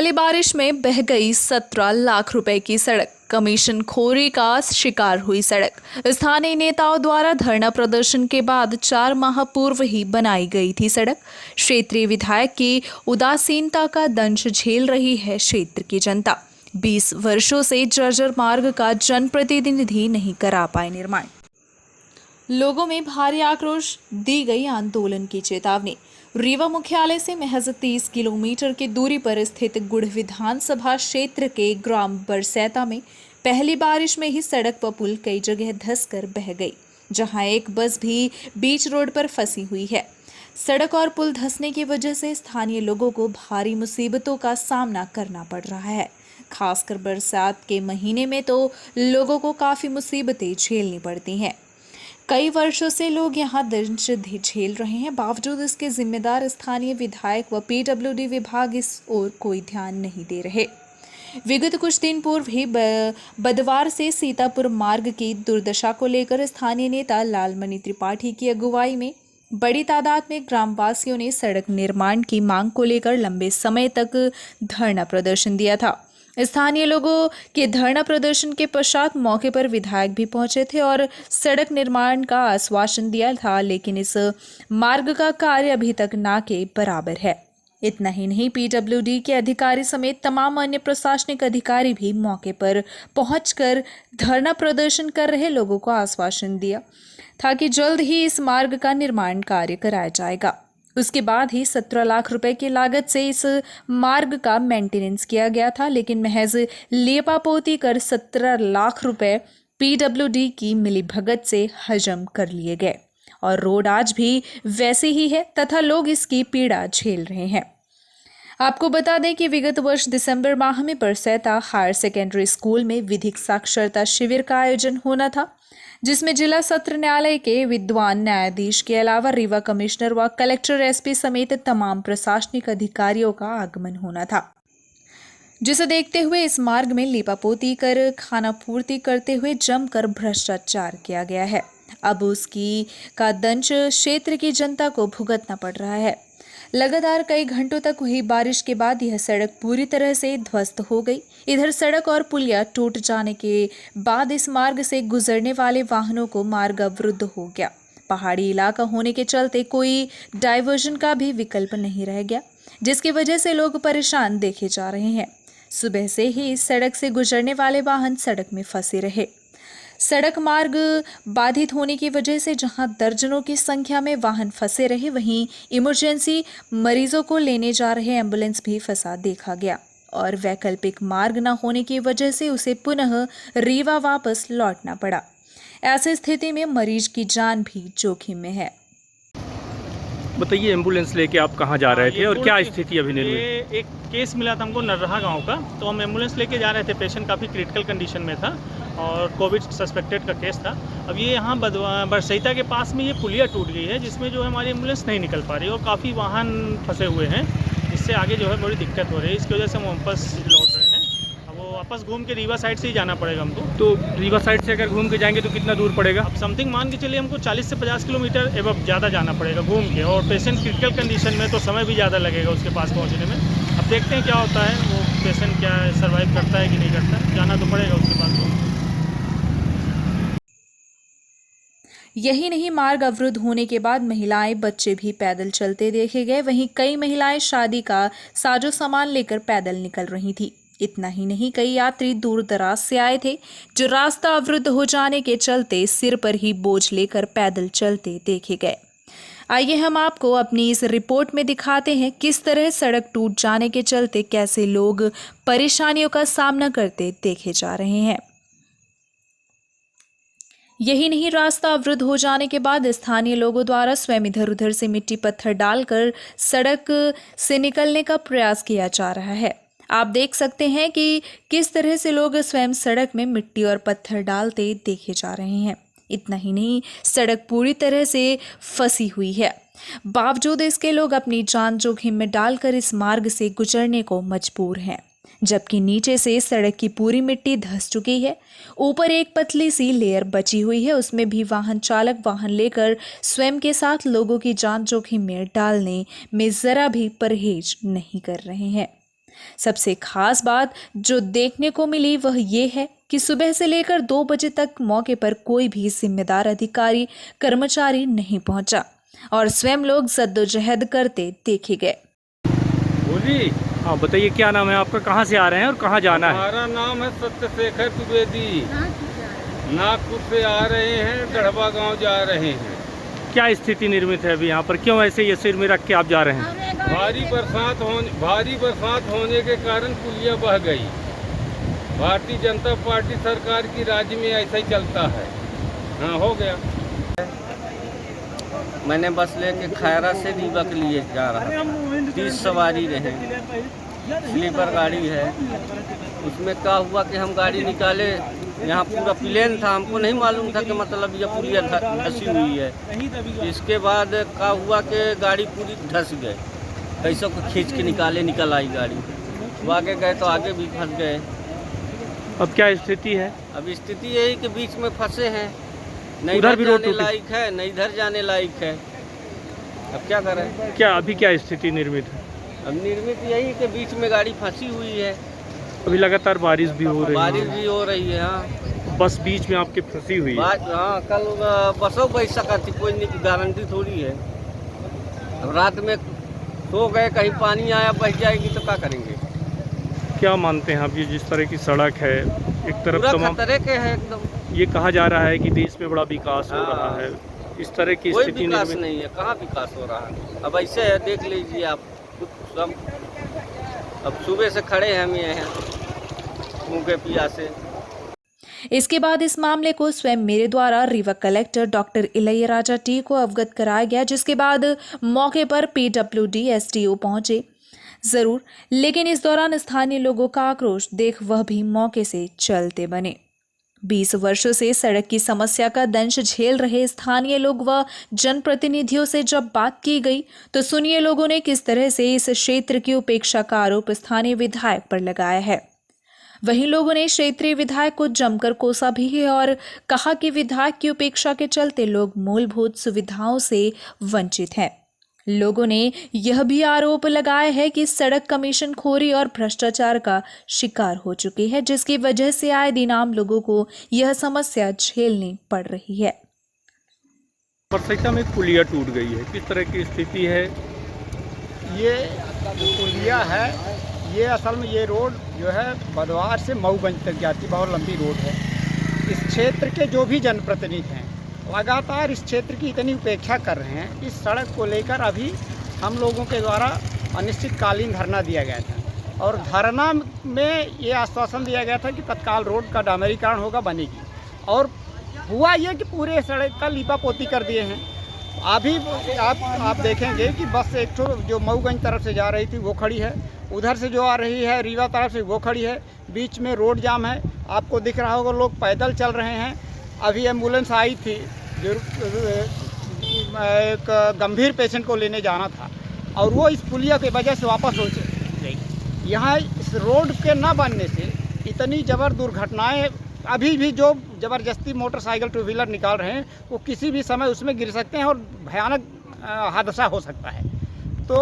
पहली बारिश में बह गई 17 लाख रुपए की सड़क। कमीशन खोरी का शिकार हुई सड़क। स्थानीय नेताओं द्वारा धरना प्रदर्शन के बाद 4 माह पूर्व ही बनाई गई थी सड़क। क्षेत्रीय विधायक की उदासीनता का दंश झेल रही है क्षेत्र की जनता। 20 वर्षों से जर्जर मार्ग का जनप्रतिनिधि नहीं करा पाए निर्माण। लोगों में भारी आक्रोश, दी गई आंदोलन की चेतावनी। रीवा मुख्यालय से महज 30 किलोमीटर की दूरी पर स्थित गुड़ विधानसभा क्षेत्र के ग्राम बरसैता में पहली बारिश में ही सड़क व पुल कई जगह धंसकर बह गई, जहां एक बस भी बीच रोड पर फंसी हुई है। सड़क और पुल धंसने की वजह से स्थानीय लोगों को भारी मुसीबतों का सामना करना पड़ रहा है। खासकर बरसात के महीने में तो लोगों को काफी मुसीबतें झेलनी पड़ती हैं। कई वर्षों से लोग यहां दंश झेल रहे हैं, बावजूद इसके जिम्मेदार स्थानीय विधायक व पीडब्ल्यूडी विभाग इस ओर कोई ध्यान नहीं दे रहे। विगत कुछ दिन पूर्व ही बदवार से सीतापुर मार्ग की दुर्दशा को लेकर स्थानीय नेता लालमणि त्रिपाठी की अगुवाई में बड़ी तादाद में ग्रामवासियों ने सड़क निर्माण की मांग को लेकर लंबे समय तक धरना प्रदर्शन दिया था। स्थानीय लोगों के धरना प्रदर्शन के पश्चात मौके पर विधायक भी पहुंचे थे और सड़क निर्माण का आश्वासन दिया था, लेकिन इस मार्ग का कार्य अभी तक ना के बराबर है। इतना ही नहीं, पीडब्ल्यूडी के अधिकारी समेत तमाम अन्य प्रशासनिक अधिकारी भी मौके पर पहुंचकर धरना प्रदर्शन कर रहे लोगों को आश्वासन दिया था कि जल्द ही इस मार्ग का निर्माण कार्य कराया जाएगा। उसके बाद ही 17 लाख रुपए की लागत से इस मार्ग का मेंटेनेंस किया गया था, लेकिन महज लेपापोती कर 17 लाख रुपए पीडब्ल्यूडी की मिलीभगत से हजम कर लिए गए और रोड आज भी वैसे ही है तथा लोग इसकी पीड़ा झेल रहे हैं। आपको बता दें कि विगत वर्ष दिसंबर माह में बरसैता हायर सेकेंडरी स्कूल में विधिक साक्षरता शिविर का आयोजन होना था, जिसमें जिला सत्र न्यायालय के विद्वान न्यायाधीश के अलावा रीवा कमिश्नर व कलेक्टर एसपी समेत तमाम प्रशासनिक अधिकारियों का आगमन होना था, जिसे देखते हुए इस मार्ग में लीपापोती कर खाना पूर्ति करते हुए जमकर भ्रष्टाचार किया गया है। अब उसकी का दंश क्षेत्र की जनता को भुगतना पड़ रहा है। लगातार कई घंटों तक हुई बारिश के बाद यह सड़क पूरी तरह से ध्वस्त हो गई। इधर सड़क और पुलिया टूट जाने के बाद इस मार्ग से गुजरने वाले वाहनों को मार्ग अवरुद्ध हो गया। पहाड़ी इलाका होने के चलते कोई डाइवर्जन का भी विकल्प नहीं रह गया, जिसकी वजह से लोग परेशान देखे जा रहे हैं। सुबह से ही इस सड़क से गुजरने वाले वाहन सड़क में फंसे रहे। सड़क मार्ग बाधित होने की वजह से जहां दर्जनों की संख्या में वाहन फंसे रहे, वहीं इमरजेंसी मरीजों को लेने जा रहे एम्बुलेंस भी फंसा देखा गया और वैकल्पिक मार्ग न होने की वजह से उसे पुनः रीवा वापस लौटना पड़ा। ऐसी स्थिति में मरीज की जान भी जोखिम में है। बताइए, एम्बुलेंस लेके आप कहाँ जा रहे थे और क्या स्थिति अभी निर्मित? ये एक केस मिला था हमको नर्रहा गांव का, तो हम एम्बुलेंस लेके जा रहे थे। पेशेंट काफ़ी क्रिटिकल कंडीशन में था और कोविड सस्पेक्टेड का केस था। अब ये यहाँ बरसैता के पास में ये पुलिया टूट गई है, जिसमें जो है हमारी एम्बुलेंस नहीं निकल पा रही और काफ़ी वाहन फंसे हुए हैं। इससे आगे जो है बड़ी दिक्कत हो रही है। इसकी वजह से हम वापस लौट रहे हैं। अब वो वापस घूम के रीवा साइड से ही जाना पड़ेगा हमको। तो रीवा साइड से अगर घूम के जाएंगे तो कितना दूर पड़ेगा? अब समथिंग मान के चलिए हमको 40 से 50 किलोमीटर एवं ज़्यादा जाना पड़ेगा घूम के, और पेशेंट क्रिटिकल कंडीशन में तो समय भी ज़्यादा लगेगा उसके पास पहुँचने में। अब देखते हैं क्या होता है, वो पेशेंट क्या सर्वाइव करता है कि नहीं करता। जाना तो पड़ेगा उसके पास। यही नहीं, मार्ग अवरुद्ध होने के बाद महिलाएं, बच्चे भी पैदल चलते देखे गए। वहीं कई महिलाएं शादी का साजो सामान लेकर पैदल निकल रही थी। इतना ही नहीं, कई यात्री दूर दराज से आए थे, जो रास्ता अवरुद्ध हो जाने के चलते सिर पर ही बोझ लेकर पैदल चलते देखे गए। आइए हम आपको अपनी इस रिपोर्ट में दिखाते हैं किस तरह सड़क टूट जाने के चलते कैसे लोग परेशानियों का सामना करते देखे जा रहे हैं। यही नहीं, रास्ता अवरुद्ध हो जाने के बाद स्थानीय लोगों द्वारा स्वयं इधर उधर से मिट्टी पत्थर डालकर सड़क से निकलने का प्रयास किया जा रहा है। आप देख सकते हैं कि किस तरह से लोग स्वयं सड़क में मिट्टी और पत्थर डालते देखे जा रहे हैं। इतना ही नहीं, सड़क पूरी तरह से फंसी हुई है, बावजूद इसके लोग अपनी जान जोखिम में डालकर इस मार्ग से गुजरने को मजबूर हैं, जबकि नीचे से सड़क की पूरी मिट्टी धंस चुकी है। ऊपर एक पतली सी लेयर बची हुई है, उसमें भी वाहन चालक वाहन लेकर स्वयं के साथ लोगों की जान जोखिम में डालने में जरा भी परहेज नहीं कर रहे हैं। सबसे खास बात जो देखने को मिली वह ये है कि सुबह से लेकर 2 बजे तक मौके पर कोई भी जिम्मेदार अधिकारी कर्मचारी नहीं पहुंचा और स्वयं लोग जद्दोजहद करते देखे गए। बोली हाँ बताइए, क्या नाम है आपका, कहाँ से आ रहे हैं और कहाँ जाना है? हमारा नाम है सत्यशेखर द्विवेदी। नागपुर से आ रहे हैं, गढ़वा गांव जा रहे हैं। क्या स्थिति निर्मित है अभी यहाँ पर, क्यों ऐसे ये सिर में रख के आप जा रहे हैं? भारी बरसात होने के कारण पुलिया बह गई। भारतीय जनता पार्टी सरकार की राज्य में ऐसा ही चलता है। हाँ, हो गया। मैंने बस लेके खैरा से रीवा के लिए जा रहा था। 30 सवारी रहे, स्लीपर गाड़ी है। उसमें क्या हुआ कि हम गाड़ी निकाले, यहाँ पूरा प्लेन था, हमको नहीं मालूम था कि मतलब ये पुलिया धसी हुई है। इसके बाद क्या हुआ कि गाड़ी पूरी धस गई, कैसे को खींच के निकल आई गाड़ी। वो आगे गए तो आगे भी फंस गए। अब क्या स्थिति है? अब स्थिति यही कि बीच में फंसे हैं, नहीं उधर इधर भी रोड जाने टूटी। लायक है, नहीं इधर जाने लायक है। अब क्या करें? क्या अभी क्या स्थिति निर्मित है? अब निर्मित यही कि बीच में गाड़ी फंसी हुई है। अभी लगातार बारिश भी हो रही बारिश है, भी हो रही है। हाँ, बस बीच में आपकी फंसी हुई है। हाँ, कल बसों बैठ सका थी, कोई गारंटी थोड़ी है। अब रात में सो गए, कहीं पानी आया बह जाएगी तो क्या करेंगे? क्या मानते हैं आप, ये जिस तरह की सड़क है, एक तरफ पूरा तमाम, खतरे के है एकदम। ये कहा जा रहा है कि देश में बड़ा विकास हो रहा है, इस तरह की कोई स्थिति विकास निर्मित। नहीं है, कहाँ विकास हो रहा है? अब ऐसे है, देख लीजिए आप खुद सब। अब सुबह से खड़े हैं हम यहाँ भूखे प्यासे। इसके बाद इस मामले को स्वयं मेरे द्वारा Rewa collector doctor Ilaiyaraaja T को अवगत कराया गया, जिसके बाद मौके पर PWD SDO पहुंचे जरूर, लेकिन इस दौरान स्थानीय लोगों का आक्रोश देख वह भी मौके से चलते बने। 20 वर्षों से सड़क की समस्या का दंश झेल रहे स्थानीय लोग व जनप्रतिनिधियों से जब बात की गई तो सुनिए लोगों ने किस तरह से इस क्षेत्र की उपेक्षा का आरोप स्थानीय विधायक पर लगाया है। वहीं लोगों ने क्षेत्रीय विधायक को जमकर कोसा भी है और कहा कि विधायक की उपेक्षा के चलते लोग मूलभूत सुविधाओं से वंचित हैं। लोगों ने यह भी आरोप लगाया है कि सड़क कमीशन खोरी और भ्रष्टाचार का शिकार हो चुकी है, जिसकी वजह से आए दिन आम लोगों को यह समस्या झेलनी पड़ रही है। बरसैता में पुलिया टूट गई है, किस तरह की स्थिति है? ये पुलिया है, ये असल में ये रोड जो है बदवार से मऊगंज तक जाती, बहुत लंबी रोड है। इस क्षेत्र के जो भी जनप्रतिनिधि हैं लगातार इस क्षेत्र की इतनी उपेक्षा कर रहे हैं। इस सड़क को लेकर अभी हम लोगों के द्वारा अनिश्चितकालीन धरना दिया गया था और धरना में ये आश्वासन दिया गया था कि तत्काल रोड का डामरीकरण होगा, बनेगी। और हुआ ये कि पूरे सड़क का लीपापोती कर दिए हैं। अभी आप देखेंगे कि बस एक तो जो मऊगंज तरफ से जा रही थी वो खड़ी है, उधर से जो आ रही है रीवा तरफ से वो खड़ी है, बीच में रोड जाम है। आपको दिख रहा होगा लोग पैदल चल रहे हैं। अभी एम्बुलेंस आई थी जो एक गंभीर पेशेंट को लेने जाना था और वो इस पुलिया की वजह से वापस हो गई। यहाँ इस रोड के न बनने से इतनी जबर दुर्घटनाएं, अभी भी जो ज़बरदस्ती मोटरसाइकिल टू व्हीलर निकाल रहे हैं वो किसी भी समय उसमें गिर सकते हैं और भयानक हादसा हो सकता है। तो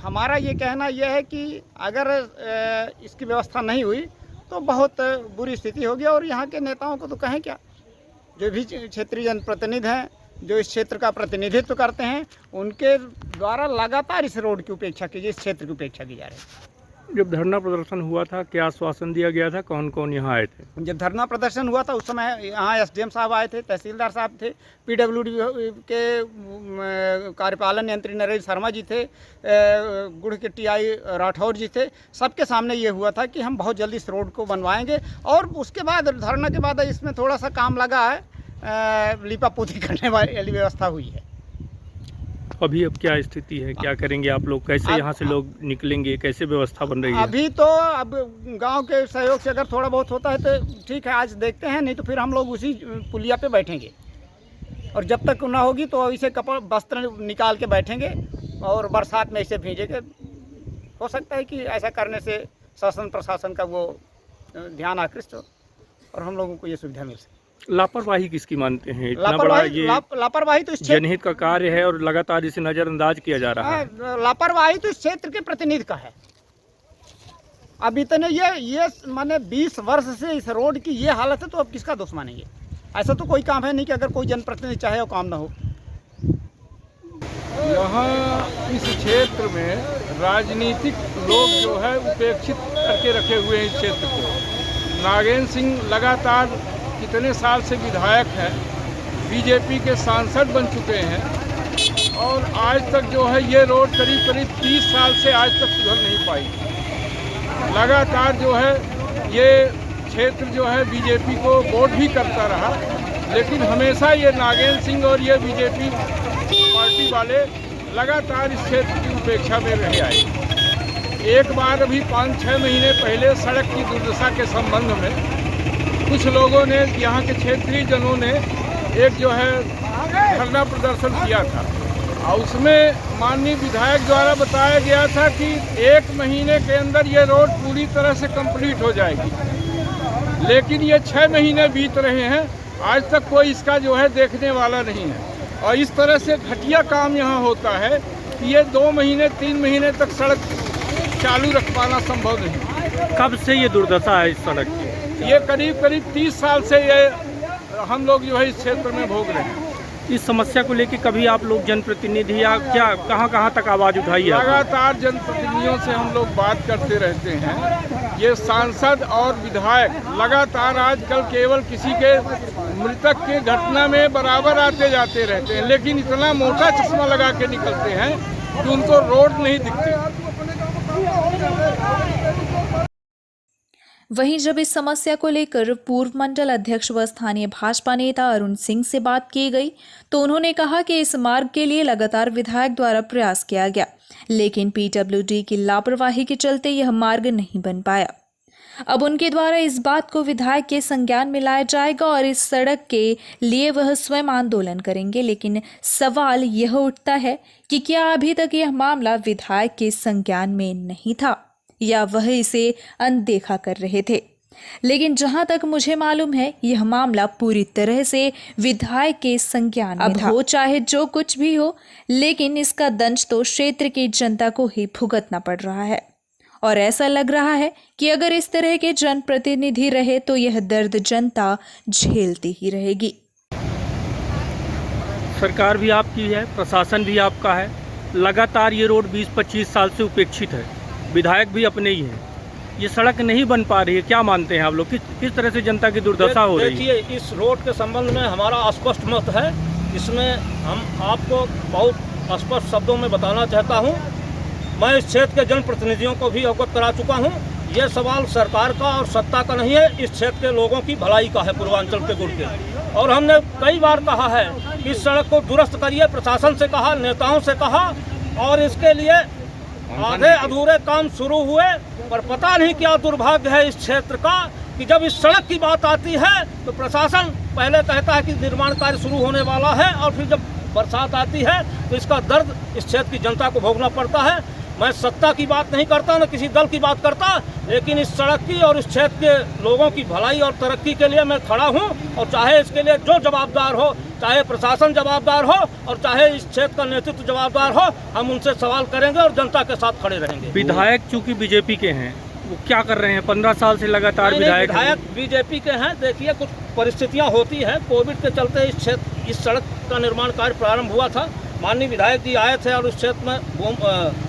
हमारा ये कहना यह है कि अगर इसकी व्यवस्था नहीं हुई तो बहुत बुरी स्थिति होगी। और यहाँ के नेताओं को तो कहें क्या, जो भी क्षेत्रीय जनप्रतिनिधि हैं जो इस क्षेत्र का प्रतिनिधित्व करते हैं, उनके द्वारा लगातार इस रोड की उपेक्षा की, इस क्षेत्र की उपेक्षा की जा रही है। जब धरना प्रदर्शन हुआ था क्या आश्वासन दिया गया था, कौन कौन यहाँ आए थे? जब धरना प्रदर्शन हुआ था उस समय यहाँ SDM साहब आए थे, तहसीलदार साहब थे, PWD के कार्यपालन यंत्री नरेश शर्मा जी थे, गुड़ के TI राठौर जी थे। सबके सामने ये हुआ था कि हम बहुत जल्दी इस रोड को बनवाएंगे। और उसके बाद धरना के बाद इसमें थोड़ा सा काम लगा है, लीपापोती करने वाली व्यवस्था हुई है। अभी अब क्या स्थिति है, क्या करेंगे आप लोग, कैसे यहाँ से लोग निकलेंगे, कैसे व्यवस्था बन रही है? अभी तो अब गांव के सहयोग से अगर थोड़ा बहुत होता है तो ठीक है, आज देखते हैं, नहीं तो फिर हम लोग उसी पुलिया पे बैठेंगे और जब तक ना होगी तो इसे कपड़ा वस्त्र निकाल के बैठेंगे और बरसात में इसे भींजेंगे। हो सकता है कि ऐसा करने से शासन प्रशासन का वो ध्यान आकृष्ट हो और हम लोगों को ये सुविधा मिल सके। लापरवाही किसकी मानते हैं? इतना बड़ा ये लापरवाही तो इस जनहित का कार्य है और लगातार इसे नज़रअंदाज किया जा रहा है। लापरवाही तो इस क्षेत्र के प्रतिनिधि का है। अब इतने ये माने 20 वर्ष से इस रोड की ये हालत है, तो अब किसका दोष मानेंगे? ऐसा तो कोई काम है नहीं कि अगर कोई जनप्रतिनिधि चाहे वो काम ना हो। यहाँ इस क्षेत्र में राजनीतिक लोग जो है उपेक्षित करके रखे हुए हैं इस क्षेत्र को। नागेंद्र सिंह लगातार कितने साल से विधायक हैं, बीजेपी के सांसद बन चुके हैं, और आज तक जो है ये रोड करीब 30 साल से आज तक सुधर नहीं पाई। लगातार जो है ये क्षेत्र जो है बीजेपी को वोट भी करता रहा, लेकिन हमेशा ये नागेंद्र सिंह और ये बीजेपी पार्टी वाले लगातार इस क्षेत्र की उपेक्षा में रहे आए। एक बार अभी 5-6 महीने पहले सड़क की दुर्दशा के संबंध में कुछ लोगों ने, यहाँ के क्षेत्रीय जनों ने एक जो है धरना प्रदर्शन किया था, और उसमें माननीय विधायक द्वारा बताया गया था कि 1 महीने के अंदर ये रोड पूरी तरह से कंप्लीट हो जाएगी। लेकिन ये 6 महीने बीत रहे हैं, आज तक कोई इसका जो है देखने वाला नहीं है। और इस तरह से घटिया काम यहाँ होता है कि ये 2 महीने 3 महीने तक सड़क चालू रख पाना संभव नहीं। कब से ये दुर्दशा है इस सड़क की? ये करीब 30 साल से ये हम लोग जो है इस क्षेत्र में भोग रहे हैं। इस समस्या को लेकर कभी आप लोग जनप्रतिनिधि या क्या कहाँ तक आवाज़ उठाई है? लगातार जनप्रतिनिधियों से हम लोग बात करते रहते हैं। ये सांसद और विधायक लगातार आजकल केवल किसी के मृतक के घटना में बराबर आते जाते रहते हैं, लेकिन इतना मोटा चश्मा लगा के निकलते हैं कि उनको रोड नहीं दिखती। वहीं जब इस समस्या को लेकर पूर्व मंडल अध्यक्ष व स्थानीय भाजपा नेता अरुण सिंह से बात की गई, तो उन्होंने कहा कि इस मार्ग के लिए लगातार विधायक द्वारा प्रयास किया गया, लेकिन पीडब्ल्यूडी की लापरवाही के चलते यह मार्ग नहीं बन पाया। अब उनके द्वारा इस बात को विधायक के संज्ञान में लाया जाएगा और इस सड़क के लिए वह स्वयं आंदोलन करेंगे। लेकिन सवाल यह उठता है कि क्या अभी तक यह मामला विधायक के संज्ञान में नहीं था या वह इसे अनदेखा कर रहे थे। लेकिन जहां तक मुझे मालूम है, यह मामला पूरी तरह से विधायक के संज्ञान में था। हो चाहे जो कुछ भी हो, लेकिन इसका दंश तो क्षेत्र की जनता को ही भुगतना पड़ रहा है। और ऐसा लग रहा है कि अगर इस तरह के जनप्रतिनिधि रहे तो यह दर्द जनता झेलती ही रहेगी। सरकार भी आपकी है, प्रशासन भी आपका है, लगातार ये रोड 20-25 साल से उपेक्षित है, विधायक भी अपने ही हैं, ये सड़क नहीं बन पा रही है। क्या मानते हैं आप लोग, किस तरह से जनता की दुर्दशा हो रही है? देखिए, इस रोड के संबंध में हमारा स्पष्ट मत है। इसमें हम आपको बहुत स्पष्ट शब्दों में बताना चाहता हूँ। मैं इस क्षेत्र के जनप्रतिनिधियों को भी अवगत करा चुका हूँ। ये सवाल सरकार का और सत्ता का नहीं है, इस क्षेत्र के लोगों की भलाई का है, पूर्वांचल के गुट के। और हमने कई बार कहा है कि इस सड़क को दुरुस्त करिए, प्रशासन से कहा, नेताओं से कहा, और इसके लिए आधे अधूरे काम शुरू हुए, पर पता नहीं क्या दुर्भाग्य है इस क्षेत्र का कि जब इस सड़क की बात आती है तो प्रशासन पहले कहता है कि निर्माण कार्य शुरू होने वाला है, और फिर जब बरसात आती है तो इसका दर्द इस क्षेत्र की जनता को भोगना पड़ता है। मैं सत्ता की बात नहीं करता, न किसी दल की बात करता, लेकिन इस सड़क की और इस क्षेत्र के लोगों की भलाई और तरक्की के लिए मैं खड़ा हूं। और चाहे इसके लिए जो जवाबदार हो, चाहे प्रशासन जवाबदार हो और चाहे इस क्षेत्र का नेतृत्व जवाबदार हो, हम उनसे सवाल करेंगे और जनता के साथ खड़े रहेंगे। विधायक चूंकि बीजेपी के हैं, वो क्या कर रहे हैं? 15 साल से लगातार विधायक बीजेपी के हैं। देखिए, कुछ परिस्थितियाँ होती हैं, कोविड के चलते इस सड़क का निर्माण कार्य प्रारंभ हुआ था। माननीय विधायक जी आए थे और इस क्षेत्र में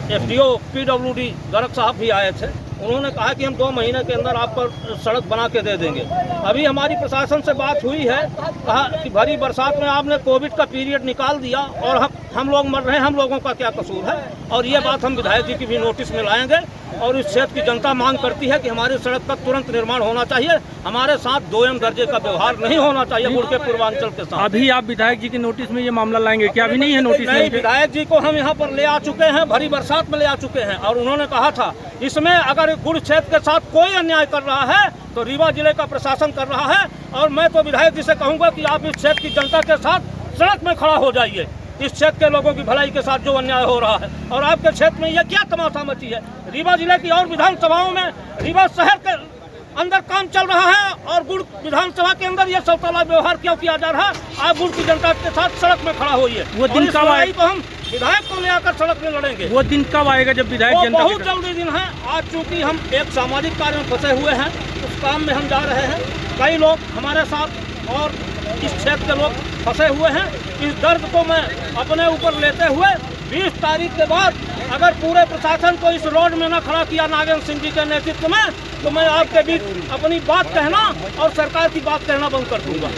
FDO PWD गर्ग साहब भी आए थे। उन्होंने कहा कि हम 2 महीने के अंदर आप पर सड़क बना के दे देंगे। अभी हमारी प्रशासन से बात हुई है, कहा कि भरी बरसात में आपने कोविड का पीरियड निकाल दिया और हम लोग मर रहे हैं, हम लोगों का क्या कसूर है? और ये बात हम विधायक जी की भी नोटिस में लाएंगे। और इस क्षेत्र की जनता मांग करती है कि हमारी सड़क का तुरंत निर्माण होना चाहिए, हमारे साथ 2M दर्जे का व्यवहार नहीं होना चाहिए गुड़ के पूर्वांचल के साथ। अभी आप विधायक जी की नोटिस में ये मामला लाएंगे क्या? अभी नहीं है नोटिस? नहीं, विधायक जी को हम यहाँ पर ले आ चुके हैं, भरी बरसात में ले आ चुके हैं, और उन्होंने कहा था इसमें अगर गुड़ क्षेत्र के साथ कोई अन्याय कर रहा है तो रीवा जिले का प्रशासन कर रहा है। और मैं तो विधायक जी से कहूँगा कि आप इस क्षेत्र की जनता के साथ सड़क में खड़ा हो जाइए, इस क्षेत्र के लोगों की भलाई के साथ जो अन्याय हो रहा है। और आपके क्षेत्र में यह क्या तमाशा मची है? रीवा जिले की और विधानसभाओं में, रीवा शहर के अंदर काम चल रहा है और गुड़ विधानसभा के अंदर यह सौताला व्यवहार क्यों किया जा रहा है? आप गुड़ की जनता के साथ सड़क में खड़ा होइए। वो दिन कब आएगा? तो हम विधायक को ले आकर सड़क में लड़ेंगे। वो दिन कब आएगा जब विधायक जनता? बहुत जल्दी दिन है। आज चूँकि हम एक सामाजिक कार्य में फंसे हुए हैं, उस काम में हम जा रहे हैं। कई लोग हमारे साथ और इस क्षेत्र के लोग फंसे हुए हैं। इस दर्द को मैं अपने ऊपर लेते हुए 20 तारीख के बाद अगर पूरे प्रशासन को इस रोड में न खड़ा किया नागेंद्र सिंह जी के नेतृत्व में, तो मैं आपके बीच अपनी बात कहना और सरकार की बात कहना बंद कर दूंगा।